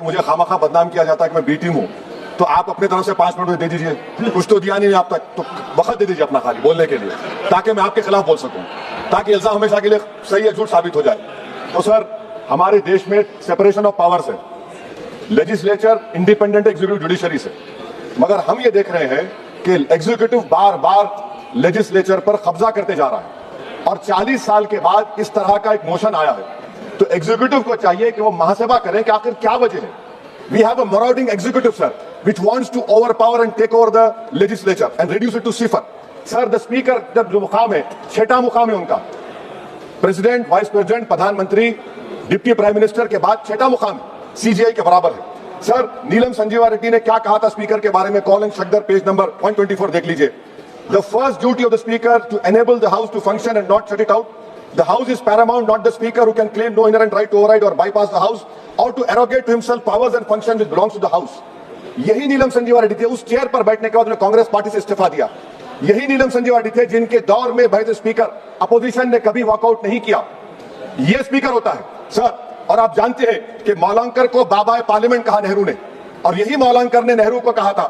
मुझे खामखा बदनाम किया जाता है कि मैं बी टीम हूँ, तो आप अपनी तरफ से 5 मिनट दे दीजिए, कुछ तो दिया नहीं आप तक, तो वक्त दे दीजिए अपना खाली बोलने के लिए, ताकि मैं आपके खिलाफ बोल सकूं, ताकि इल्जाम हमेशा के लिए सही या झूठ साबित हो जाए। तो सर, हमारे देश में सेपरेशन ऑफ पावर्स है, लेजिस्लेचर इंडिपेंडेंट एग्जीक्यूटिव जुडिशरी से, मगर हम ये देख रहे हैं कि एग्जीक्यूटिव बार बार लेजिस्लेचर पर कब्जा करते जा रहा है, और 40 साल के बाद इस तरह का एक मोशन आया है, तो एग्जीक्यूटिव को चाहिए कि वो मुहासबा करें कि आखिर क्या वजह है। We have a marauding executive sir, which wants to overpower and take over the legislature and reduce it to cipher. Sir, the speaker जब जो मुकाम है, 6वां मुकाम है उनका, प्रेसिडेंट, वाइस प्रेसिडेंट, प्रधानमंत्री, डिप्टी प्राइम मिनिस्टर के बाद 6वां मुकाम सीजीआई के बराबर है। सर, नीलम संजीवा रेड्डी ने क्या कहा था स्पीकर के बारे में, Kaul and Shakdher page number 124 देख लीजिए। The first duty of the speaker to enable the house to function and not shut it out. The house is paramount, not the speaker who can claim no inherent right to override or bypass the house or to arrogate to himself powers and functions which belongs to the house। यही नीलम संजीवा रेड्डी थे, उस chair पर बैठने के बाद उन्होंने Congress party से इस्तीफा दिया। यही नीलम संजीवा रेड्डी थे जिनके दौर में बैठे स्पीकर अपोजिशन ने कभी वॉकआउट नहीं किया। यह स्पीकर होता है सर। और आप जानते हैं कि मौलांकर को बाबा पार्लियामेंट कहा नेहरू ने, और यही मौलांकर ने नेहरू को कहा था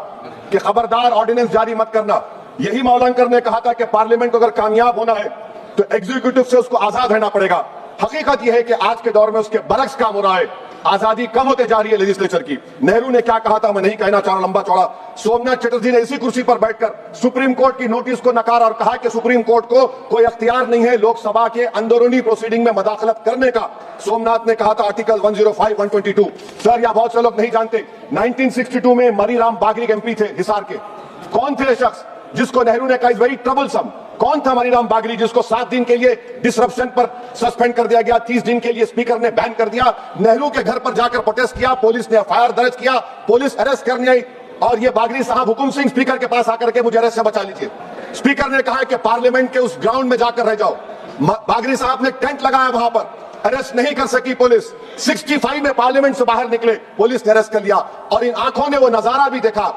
कि खबरदार ऑर्डिनेंस जारी मत करना। यही मौलांकर ने कहा था कि पार्लियामेंट को अगर कामयाब होना है तो एग्जीक्यूटिव से उसको आजाद रहना पड़ेगा। हकीकत यह है कि आज के दौर में उसके बरक्स काम हो रहा है, आजादी कम होते जा रही है लेजिस्लेचर की। नेहरू ने क्या कहा था मैं नहीं कहना चाह रहा लंबा चौड़ा। सोमनाथ चटर्जी ने इसी कुर्सी पर बैठकर सुप्रीम कोर्ट की नोटिस को नकारा और कहा कि सुप्रीम कोर्ट को कोई अख्तियार नहीं है लोकसभा के अंदरूनी प्रोसीडिंग में मदाखलत करने का। सोमनाथ ने कहा था आर्टिकल 105, 122। सर, यह बहुत से लोग नहीं जानते, 1962 में मरीराम बागरी एमपी थे हिसार के। कौन थे शख्स जिसको नेहरू ने कहा इज वेरी ट्रबलसम? कौन था मनीराम बागरी जिसको 7 दिन के लिए डिसरप्शन पर सस्पेंड कर दिया गया, 30 दिन के लिए स्पीकर ने बैन कर दिया। नेहरू के घर पर जाकर प्रोटेस्ट किया, पुलिस ने एफआईआर दर्ज किया, पुलिस अरेस्ट करने आई, और ये बागरी साहब हुकुम सिंह स्पीकर के पास आकर के मुझे अरेस्ट से बचा लीजिए। स्पीकर ने कहा कि पार्लियामेंट के उस ग्राउंड में जाकर रह जाओ। बागरी साहब ने टेंट लगाया वहां पर, अरेस्ट नहीं कर सकी पुलिस। 65 में पार्लियामेंट से बाहर निकले, पुलिस ने अरेस्ट कर लिया, और इन आंखों ने वो नजारा भी देखा।